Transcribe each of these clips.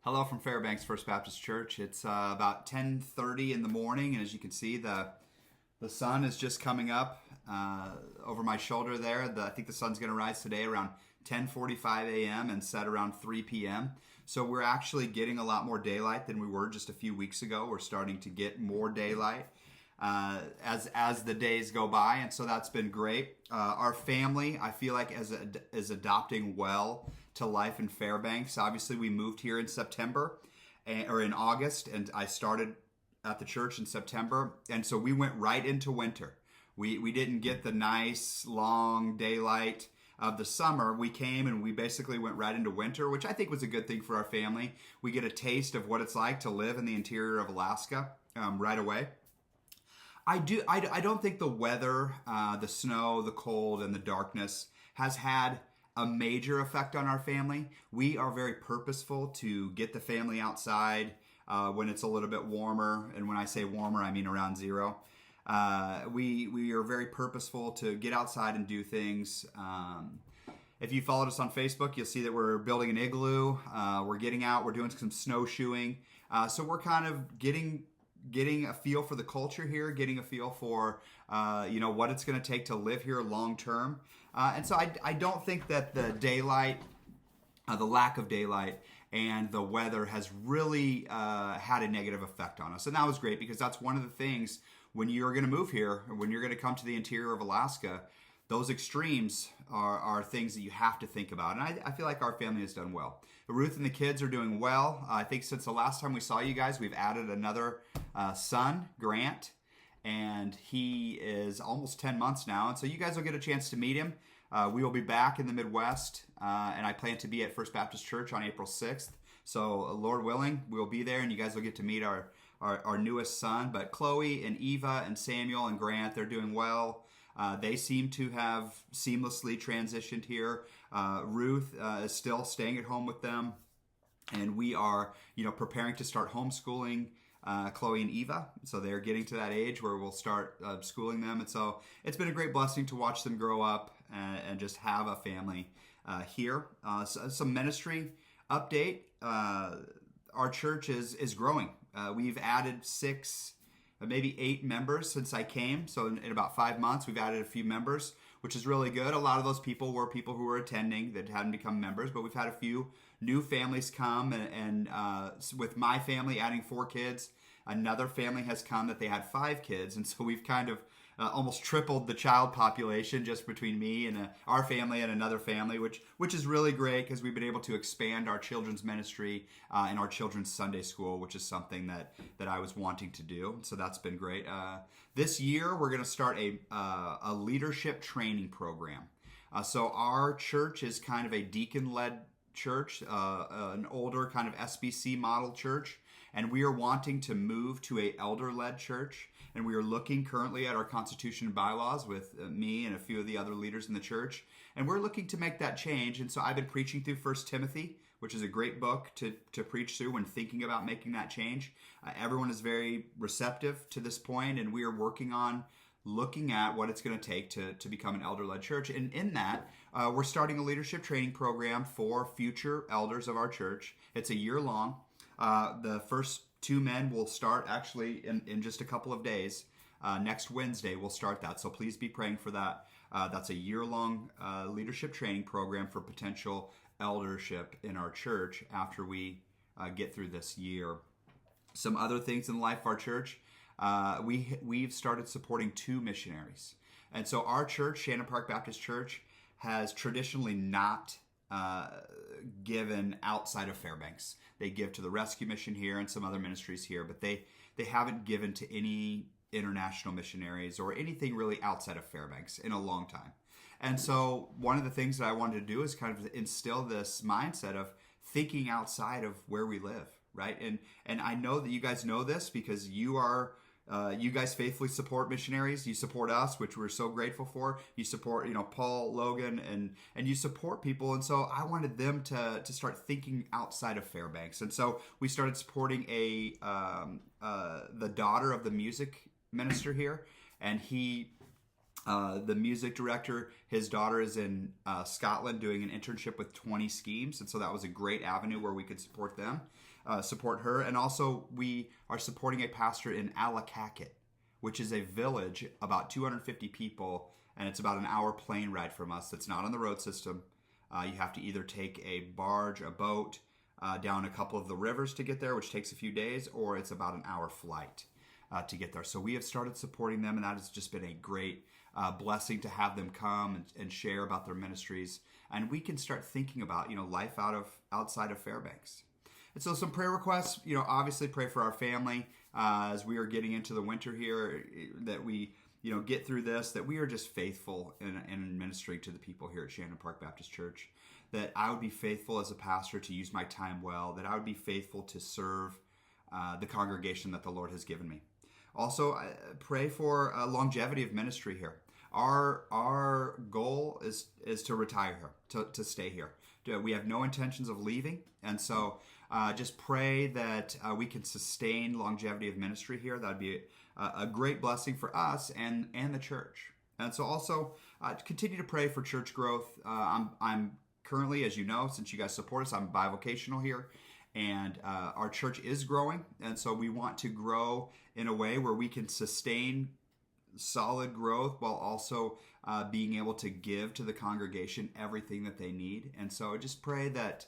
Hello from Fairbanks First Baptist Church. It's about 10:30 in the morning, and as you can see, the sun is just coming up over my shoulder there. I think the sun's going to rise today around 10:45 a.m. and set around 3 p.m. So we're actually getting a lot more daylight than we were just a few weeks ago. We're starting to get more daylight as the days go by, and so that's been great. Our family, I feel like, is adopting well to life in Fairbanks. Obviously, we moved here in September or in August, and I started at the church in September, and so we went right into winter. We didn't get the nice long daylight of the summer. We came and we basically went right into winter, which I think was a good thing for our family. We get a taste of what it's like to live in the interior of Alaska right away. I don't think the weather, the snow, the cold, and the darkness has had a major effect on our family. We are very purposeful to get the family outside when it's a little bit warmer, and when I say warmer, I mean around zero. We are very purposeful to get outside and do things. If you followed us on Facebook, you'll see that we're building an igloo. We're getting out. We're doing some snowshoeing. So we're kind of getting a feel for the culture here, getting a feel for what it's going to take to live here long term. And so I don't think that the daylight, the lack of daylight, and the weather has really had a negative effect on us. And that was great, because that's one of the things when you're going to move here, when you're going to come to the interior of Alaska, those extremes are things that you have to think about. And I feel like our family has done well. Ruth and the kids are doing well. I think since the last time we saw you guys, we've added another son, Grant, and he is almost 10 months now. And so you guys will get a chance to meet him. We will be back in the Midwest, and I plan to be at First Baptist Church on April 6th. So Lord willing, we'll be there, and you guys will get to meet our newest son. But Chloe and Eva and Samuel and Grant, they're doing well. They seem to have seamlessly transitioned here. Ruth is still staying at home with them, and we are, preparing to start homeschooling Chloe and Eva. So they're getting to that age where we'll start schooling them, and so it's been a great blessing to watch them grow up and just have a family here. Some ministry update: our church is growing. We've added 6. Maybe 8 members since I came. So in about 5 months, we've added a few members, which is really good. A lot of those people were people who were attending that hadn't become members, but we've had a few new families come. And with my family adding 4 kids, another family has come that they had 5 kids. And so we've kind of almost tripled the child population just between me and our family and another family, which is really great, because we've been able to expand our children's ministry and our children's Sunday school, which is something that I was wanting to do. So that's been great. This year, we're going to start a leadership training program. So our church is kind of a deacon-led church, an older kind of SBC model church, and we are wanting to move to a elder-led church. And we are looking currently at our constitution and bylaws with me and a few of the other leaders in the church. And we're looking to make that change. And so I've been preaching through 1 Timothy, which is a great book to preach through when thinking about making that change. Everyone is very receptive to this point, and we are working on looking at what it's going to take to become an elder-led church. And in that, we're starting a leadership training program for future elders of our church. It's a year long. The first 2 men will start actually in just a couple of days. Next Wednesday, we'll start that. So please be praying for that. That's a year-long leadership training program for potential eldership in our church after we get through this year. Some other things in the life of our church. We've started supporting 2 missionaries. And so our church, Shannon Park Baptist Church, has traditionally not given outside of Fairbanks. They give to the rescue mission here and some other ministries here, but they haven't given to any international missionaries or anything really outside of Fairbanks in a long time. And so one of the things that I wanted to do is kind of instill this mindset of thinking outside of where we live, right? And I know that you guys know this, because you guys faithfully support missionaries. You support us, which we're so grateful for. You support, Paul, Logan, and you support people. And so I wanted them to start thinking outside of Fairbanks. And so we started supporting the daughter of the music minister here, and he The music director, his daughter is in Scotland doing an internship with 20 Schemes, and so that was a great avenue where we could support them, support her. And also we are supporting a pastor in Allakaket, which is a village, about 250 people, and it's about an hour plane ride from us. It's not on the road system. You have to either take a barge, a boat, down a couple of the rivers to get there, which takes a few days, or it's about an hour flight to get there. So we have started supporting them, and that has just been a great blessing to have them come and share about their ministries. And we can start thinking about, life outside of Fairbanks. And so some prayer requests, obviously pray for our family as we are getting into the winter here, that we, get through this, that we are just faithful in ministering to the people here at Shannon Park Baptist Church, that I would be faithful as a pastor to use my time well, that I would be faithful to serve the congregation that the Lord has given me. Also, pray for longevity of ministry here. Our goal is to retire here, to stay here. We have no intentions of leaving, and so just pray that we can sustain longevity of ministry here. That would be a great blessing for us and the church. And so also continue to pray for church growth. I'm currently, as you know, since you guys support us, I'm bivocational here. And our church is growing, and so we want to grow in a way where we can sustain solid growth while also being able to give to the congregation everything that they need. And so just pray that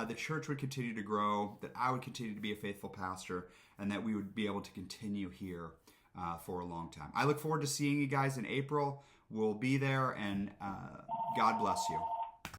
the church would continue to grow, that I would continue to be a faithful pastor, and that we would be able to continue here for a long time. I look forward to seeing you guys in April. We'll be there, and God bless you.